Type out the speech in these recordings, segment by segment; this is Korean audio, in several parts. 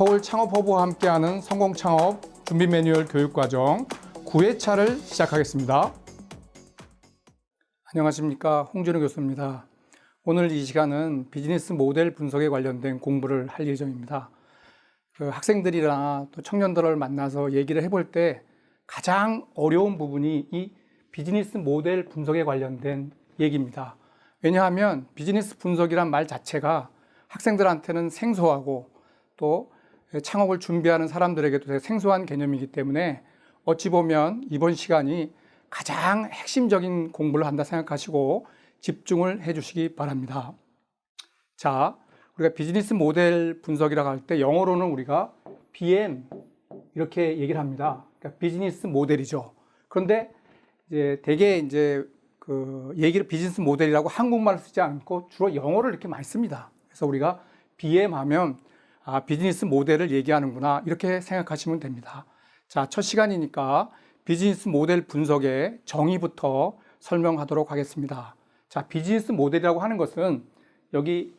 서울창업허브와 함께하는 성공창업 준비 매뉴얼 교육과정 9회차를 시작하겠습니다. 안녕하십니까, 홍준호 교수입니다. 오늘 이 시간은 비즈니스 모델 분석에 관련된 공부를 할 예정입니다. 학생들이나 또 청년들을 만나서 얘기를 해볼 때 가장 어려운 부분이 이 비즈니스 모델 분석에 관련된 얘기입니다. 왜냐하면 비즈니스 분석이란 말 자체가 학생들한테는 생소하고 또 창업을 준비하는 사람들에게도 되게 생소한 개념이기 때문에 어찌 보면 이번 시간이 가장 핵심적인 공부를 한다 생각하시고 집중을 해 주시기 바랍니다. 자, 우리가 비즈니스 모델 분석이라고 할 때 영어로는 우리가 BM 이렇게 얘기를 합니다. 그러니까 비즈니스 모델이죠. 그런데 대개 얘기를 비즈니스 모델이라고 한국말을 쓰지 않고 주로 영어를 이렇게 많이 씁니다. 그래서 우리가 BM 하면 비즈니스 모델을 얘기하는구나 이렇게 생각하시면 됩니다. 자, 첫 시간이니까 비즈니스 모델 분석의 정의부터 설명하도록 하겠습니다. 자, 비즈니스 모델이라고 하는 것은 여기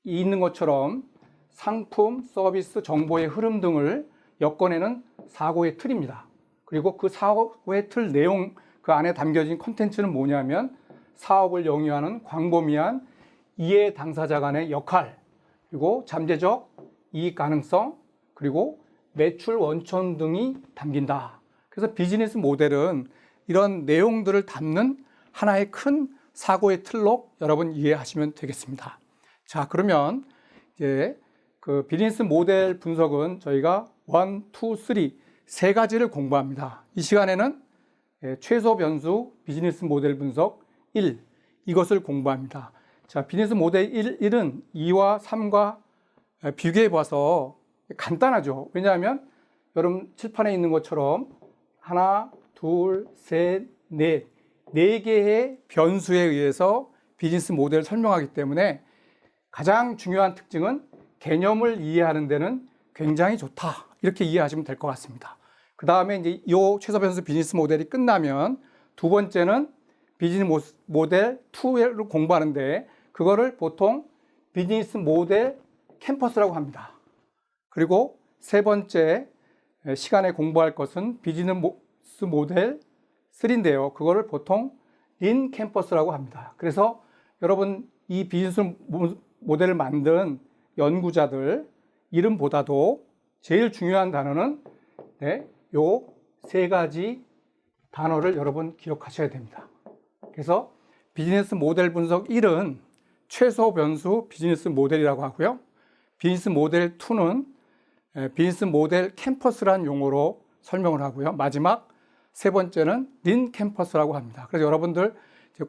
있는 것처럼 상품, 서비스, 정보의 흐름 등을 엮어내는 사고의 틀입니다. 그리고 그 사고의 틀 내용, 그 안에 담겨진 컨텐츠는 뭐냐면 사업을 영위하는 광범위한 이해 당사자 간의 역할, 그리고 잠재적 이익 가능성, 그리고 매출 원천 등이 담긴다. 그래서 비즈니스 모델은 이런 내용들을 담는 하나의 큰 사고의 틀로 여러분 이해하시면 되겠습니다. 자, 그러면 이제 그 비즈니스 모델 분석은 저희가 1, 2, 3 세 가지를 공부합니다. 이 시간에는 최소 변수 비즈니스 모델 분석 1 이것을 공부합니다. 자, 비즈니스 모델 1은 2와 3과 비교해 봐서 간단하죠. 왜냐하면 여러분 칠판에 있는 것처럼 하나, 둘, 셋, 넷, 네 개의 변수에 의해서 비즈니스 모델을 설명하기 때문에 가장 중요한 특징은 개념을 이해하는 데는 굉장히 좋다. 이렇게 이해하시면 될 것 같습니다. 그 다음에 이제 이 최소 변수 비즈니스 모델이 끝나면 두 번째는 비즈니스 모델 2를 공부하는데 그거를 보통 비즈니스 모델 캠퍼스라고 합니다. 그리고 세 번째 시간에 공부할 것은 비즈니스 모델 3인데요. 그거를 보통 린 캠퍼스라고 합니다. 그래서 여러분 이 비즈니스 모델을 만든 연구자들 이름보다도 제일 중요한 단어는 요 세 가지 단어를 여러분 기억하셔야 됩니다. 그래서 비즈니스 모델 분석 1은 최소 변수 비즈니스 모델이라고 하고요. 비즈니스 모델 2는 비즈니스 모델 캠퍼스라는 용어로 설명을 하고요. 마지막 세 번째는 린 캠퍼스라고 합니다. 그래서 여러분들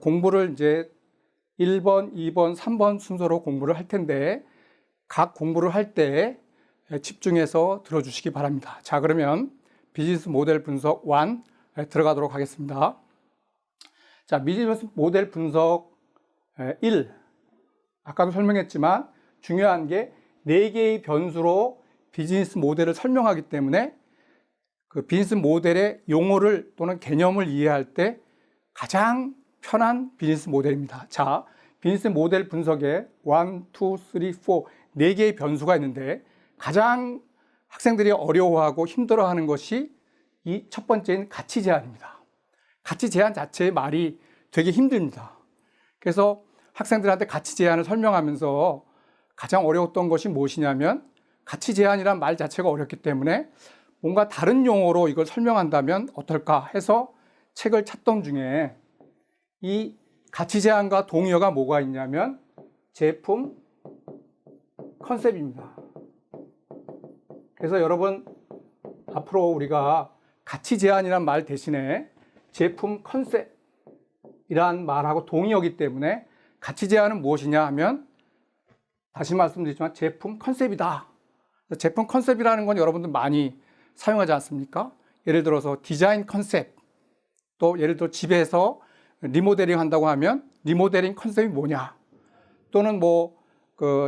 공부를 이제 1번, 2번, 3번 순서로 공부를 할 텐데 각 공부를 할 때 집중해서 들어주시기 바랍니다. 자, 그러면 비즈니스 모델 분석 1 들어가도록 하겠습니다. 자, 비즈니스 모델 분석 1 아까도 설명했지만 중요한 게 4개의 변수로 비즈니스 모델을 설명하기 때문에 그 비즈니스 모델의 용어를 또는 개념을 이해할 때 가장 편한 비즈니스 모델입니다. 자, 비즈니스 모델 분석에 1, 2, 3, 4 4개의 변수가 있는데 가장 학생들이 어려워하고 힘들어하는 것이 이 첫 번째인 가치 제한입니다. 가치 제한 자체의 말이 되게 힘듭니다. 그래서 학생들한테 가치 제한을 설명하면서 가장 어려웠던 것이 무엇이냐면 가치 제한이란 말 자체가 어렵기 때문에 뭔가 다른 용어로 이걸 설명한다면 어떨까 해서 책을 찾던 중에 이 가치 제한과 동의어가 뭐가 있냐면 제품 컨셉입니다. 그래서 여러분 앞으로 우리가 가치 제한이란 말 대신에 제품 컨셉이란 말하고 동의어이기 때문에 가치 제한은 무엇이냐 하면 다시 말씀드리지만 제품 컨셉이다. 제품 컨셉이라는 건 여러분들 많이 사용하지 않습니까? 예를 들어서 디자인 컨셉, 또 예를 들어 집에서 리모델링 한다고 하면 리모델링 컨셉이 뭐냐, 또는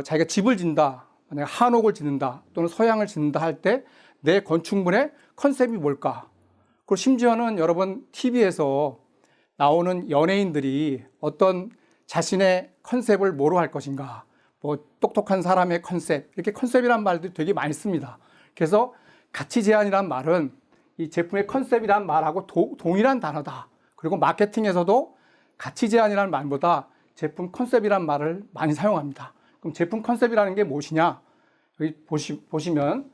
자기가 집을 짓는다, 만약 한옥을 짓는다 또는 서양을 짓는다 할 때 내 건축물의 컨셉이 뭘까? 그리고 심지어는 여러분 TV에서 나오는 연예인들이 어떤 자신의 컨셉을 뭐로 할 것인가, 뭐 똑똑한 사람의 컨셉, 이렇게 컨셉이란 말도 되게 많이 씁니다. 그래서 가치 제한이란 말은 이 제품의 컨셉이란 말하고 동일한 단어다. 그리고 마케팅에서도 가치 제한이라는 말보다 제품 컨셉이란 말을 많이 사용합니다. 그럼 제품 컨셉이라는 게 무엇이냐? 여기 보시면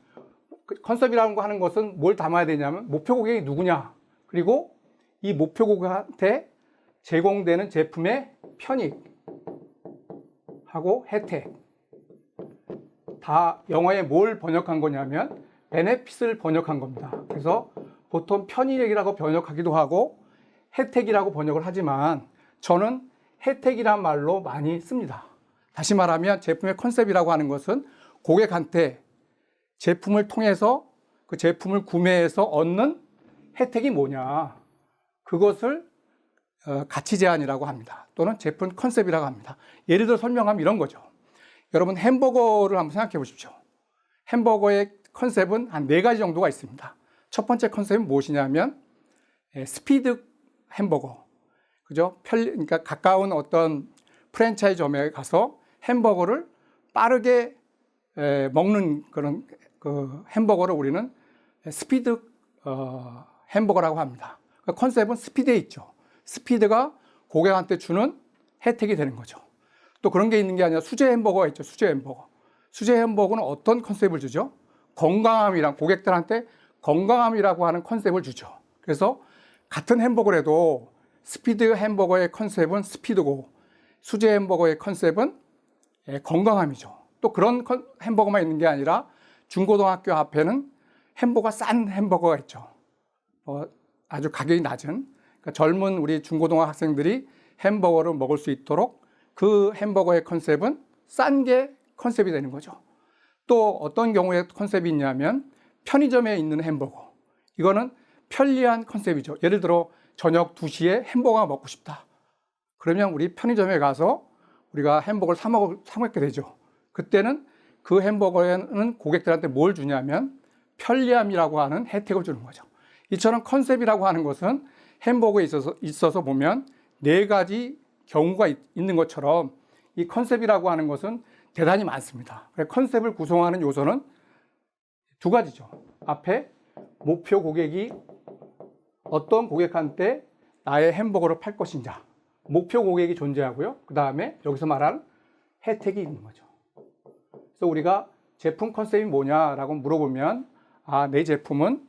컨셉이라는 거 하는 것은 뭘 담아야 되냐면 목표 고객이 누구냐, 그리고 이 목표 고객한테 제공되는 제품의 편익하고 혜택, 다 영어에 뭘 번역한 거냐면 베네핏을 번역한 겁니다. 그래서 보통 편익이라고 번역하기도 하고 혜택이라고 번역을 하지만 저는 혜택이란 말로 많이 씁니다. 다시 말하면 제품의 컨셉이라고 하는 것은 고객한테 제품을 통해서 그 제품을 구매해서 얻는 혜택이 뭐냐, 그것을 가치 제한이라고 합니다. 또는 제품 컨셉이라고 합니다. 예를 들어 설명하면 이런 거죠. 여러분 햄버거를 한번 생각해 보십시오. 햄버거의 컨셉은 한 4가지 정도가 있습니다. 첫 번째 컨셉은 무엇이냐면 스피드 햄버거. 그죠? 그러니까 가까운 어떤 프랜차이즈점에 가서 햄버거를 빠르게 먹는 그런 그 햄버거를 우리는 스피드 햄버거라고 합니다. 그러니까 컨셉은 스피드에 있죠. 스피드가 고객한테 주는 혜택이 되는 거죠. 또 그런 게 있는 게 아니라 수제 햄버거가 있죠. 수제 햄버거. 수제 햄버거는 어떤 컨셉을 주죠? 건강함이랑, 고객들한테 건강함이라고 하는 컨셉을 주죠. 그래서 같은 햄버거라도 스피드 햄버거의 컨셉은 스피드고 수제 햄버거의 컨셉은 건강함이죠. 또 그런 햄버거만 있는 게 아니라 중고등학교 앞에는 햄버거 싼 햄버거가 있죠. 아주 가격이 낮은, 그러니까 젊은 우리 중고등학 학생들이 햄버거를 먹을 수 있도록 그 햄버거의 컨셉은 싼 게 컨셉이 되는 거죠. 또 어떤 경우에 컨셉이 있냐면 편의점에 있는 햄버거. 이거는 편리한 컨셉이죠. 예를 들어 저녁 2시에 햄버거가 먹고 싶다. 그러면 우리 편의점에 가서 우리가 햄버거를 사 먹게 되죠. 그때는 그 햄버거에는 고객들한테 뭘 주냐면 편리함이라고 하는 혜택을 주는 거죠. 이처럼 컨셉이라고 하는 것은 햄버거에 있어서 보면 4가지 경우가 있는 것처럼 이 컨셉이라고 하는 것은 대단히 많습니다. 컨셉을 구성하는 요소는 2가지죠. 앞에 목표 고객이 어떤 고객한테 나의 햄버거를 팔 것인가, 목표 고객이 존재하고요. 그 다음에 여기서 말하는 혜택이 있는 거죠. 그래서 우리가 제품 컨셉이 뭐냐라고 물어보면 내 제품은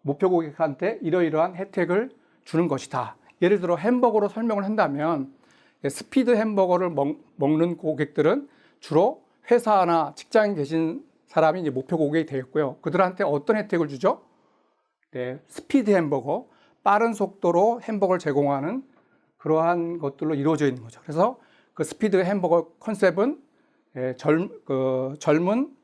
목표 고객한테 이러이러한 혜택을 주는 것이다. 예를 들어 햄버거로 설명을 한다면 스피드 햄버거를 먹는 고객들은 주로 회사나 직장에 계신 사람이 이제 목표 고객이 되겠고요. 그들한테 어떤 혜택을 주죠? 스피드 햄버거, 빠른 속도로 햄버거를 제공하는 그러한 것들로 이루어져 있는 거죠. 그래서 그 스피드 햄버거 컨셉은 젊은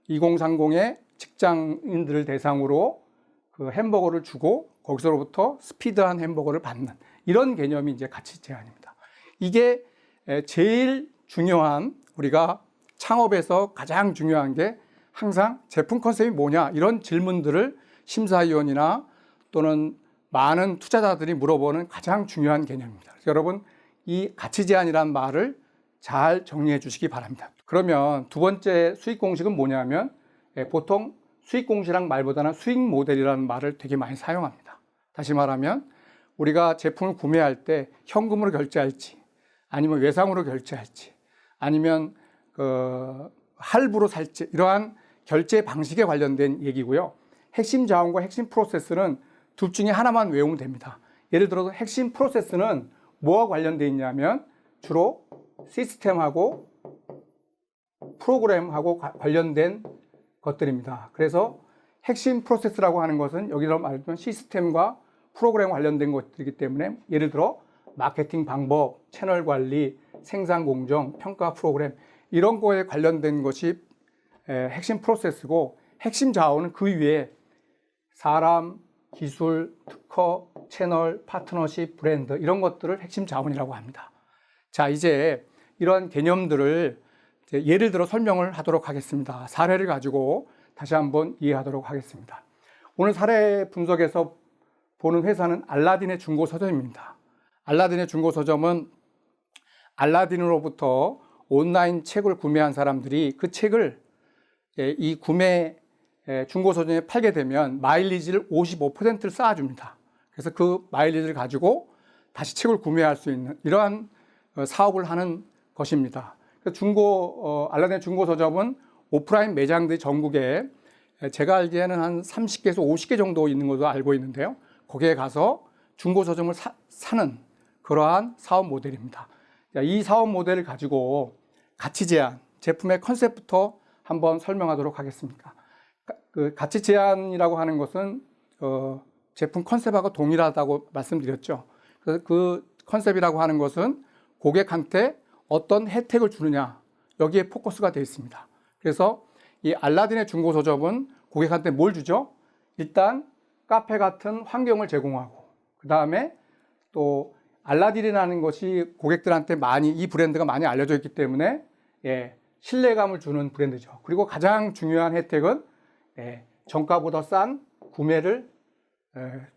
2030의 직장인들을 대상으로 그 햄버거를 주고 거기서로부터 스피드한 햄버거를 받는 이런 개념이 이제 가치 제한입니다. 이게 제일 중요한, 우리가 창업에서 가장 중요한 게 항상 제품 컨셉이 뭐냐 이런 질문들을 심사위원이나 또는 많은 투자자들이 물어보는 가장 중요한 개념입니다. 그래서 여러분 이 가치 제한이라는 말을 잘 정리해 주시기 바랍니다. 그러면 2번째 수익 공식은 뭐냐면 보통 수익 공식이란 말보다는 수익 모델이라는 말을 되게 많이 사용합니다. 다시 말하면 우리가 제품을 구매할 때 현금으로 결제할지 아니면 외상으로 결제할지 아니면 할부로 살지 이러한 결제 방식에 관련된 얘기고요. 핵심 자원과 핵심 프로세스는 둘 중에 하나만 외우면 됩니다. 예를 들어서 핵심 프로세스는 뭐와 관련되어 있냐면 주로 시스템하고 프로그램하고 관련된 것들입니다. 그래서 핵심 프로세스라고 하는 것은 여기서 말했던 시스템과 프로그램 관련된 것들이기 때문에 예를 들어 마케팅 방법, 채널 관리, 생산 공정, 평가 프로그램 이런 거에 관련된 것이 핵심 프로세스고, 핵심 자원은 그 위에 사람, 기술, 특허, 채널, 파트너십, 브랜드 이런 것들을 핵심 자원이라고 합니다. 자, 이제 이런 개념들을 예를 들어 설명을 하도록 하겠습니다. 사례를 가지고 다시 한번 이해하도록 하겠습니다. 오늘 사례 분석에서 보는 회사는 알라딘의 중고 서점입니다. 알라딘의 중고 서점은 알라딘으로부터 온라인 책을 구매한 사람들이 그 책을 이 구매 중고 서점에 팔게 되면 마일리지를 55%를 쌓아줍니다. 그래서 그 마일리지를 가지고 다시 책을 구매할 수 있는 이러한 사업을 하는 것입니다. 알라딘의 중고 서점은 오프라인 매장들이 전국에 제가 알기에는 한 30개에서 50개 정도 있는 것으로 알고 있는데요. 거기에 가서 중고 서점을 사는 그러한 사업 모델입니다. 이 사업 모델을 가지고 가치 제한, 제품의 컨셉부터 한번 설명하도록 하겠습니다. 그 가치 제한이라고 하는 것은 제품 컨셉하고 동일하다고 말씀드렸죠. 그래서 그 컨셉이라고 하는 것은 고객한테 어떤 혜택을 주느냐, 여기에 포커스가 되어 있습니다. 그래서 이 알라딘의 중고 서점은 고객한테 뭘 주죠? 일단 카페 같은 환경을 제공하고, 그 다음에 또 알라딘이라는 것이 고객들한테 이 브랜드가 많이 알려져 있기 때문에 신뢰감을 주는 브랜드죠. 그리고 가장 중요한 혜택은 정가보다 싼 구매를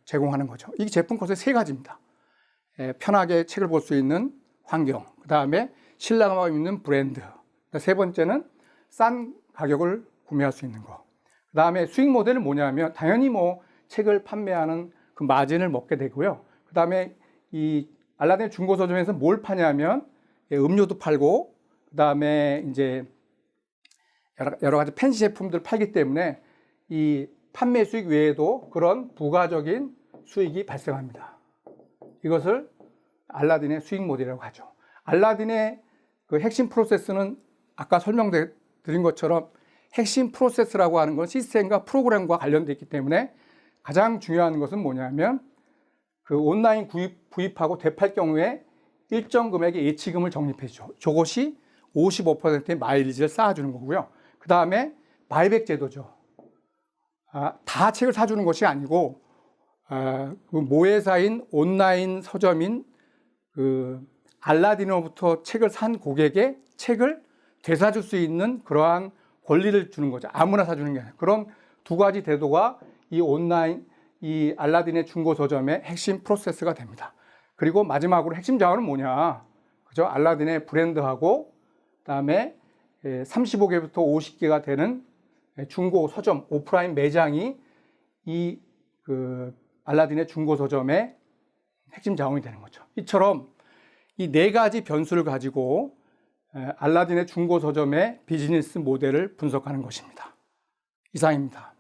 제공하는 거죠. 이 제품 컨셉 세 가지입니다. 편하게 책을 볼 수 있는 환경, 그 다음에 신뢰감 있는 브랜드, 세 번째는 싼 가격을 구매할 수 있는 거. 그 다음에 수익 모델은 뭐냐면 당연히 책을 판매하는 그 마진을 먹게 되고요. 그 다음에 이 알라딘 중고 서점에서 뭘 파냐면 음료도 팔고, 그 다음에 이제 여러 가지 팬시 제품들 팔기 때문에 이 판매 수익 외에도 그런 부가적인 수익이 발생합니다. 이것을 알라딘의 수익 모델이라고 하죠. 알라딘의 그 핵심 프로세스는 아까 설명드린 것처럼 핵심 프로세스라고 하는 건 시스템과 프로그램과 관련되어 있기 때문에 가장 중요한 것은 뭐냐면 그 온라인 구입하고 되팔 경우에 일정 금액의 예치금을 적립해 주죠. 저것이 55%의 마일리지를 쌓아주는 거고요. 그 다음에 바이백 제도죠. 다 책을 사주는 것이 아니고 그 모회사인 온라인 서점인 그 알라딘으로부터 책을 산 고객의 책을 되사줄 수 있는 그러한 권리를 주는 거죠. 아무나 사주는 게 아니라. 그런 두 가지 제도가 이 알라딘의 중고 서점의 핵심 프로세스가 됩니다. 그리고 마지막으로 핵심 자원은 뭐냐? 그죠? 알라딘의 브랜드하고 그다음에 35개부터 50개가 되는 중고 서점, 오프라인 매장이 이 알라딘의 중고 서점의 핵심 자원이 되는 거죠. 이처럼 이 네 가지 변수를 가지고 알라딘의 중고 서점의 비즈니스 모델을 분석하는 것입니다. 이상입니다.